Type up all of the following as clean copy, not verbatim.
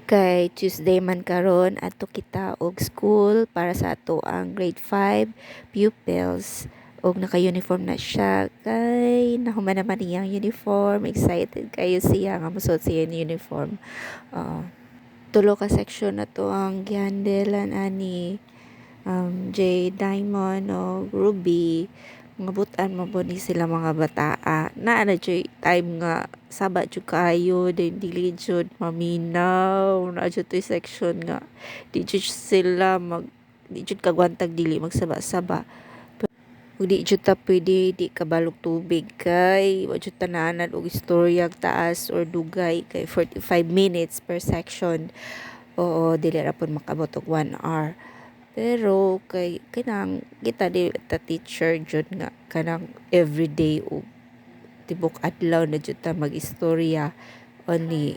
Kay Tuesday man karon adto kita og school para sa ato ang grade 5 pupils og naka-uniform na siya kay nahuman naman iyang uniform, excited kayo siya nga mosuot siya yung uniform. Tulo ka section na to ang gihandelan ani J Diamond o Ruby. Mga butan mo po ni sila mga bataa na jud time nga saba jud kayo then dili jud maminaw na jud to section nga di jud sila di jud kagwantag dili magsaba-saba ug di jud ta pwede di kabalog tubig kay wa jud tananan og istorya taas or dugay kay 45 minutes per section. Oo, dili ra pud makabot og 1 hour. Pero kay kanang kita di ta teacher jud nga kanang everyday o tibok adlaw na jud ta mag-istorya only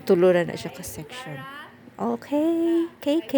tulo ra na siya ka section. Okay, KK.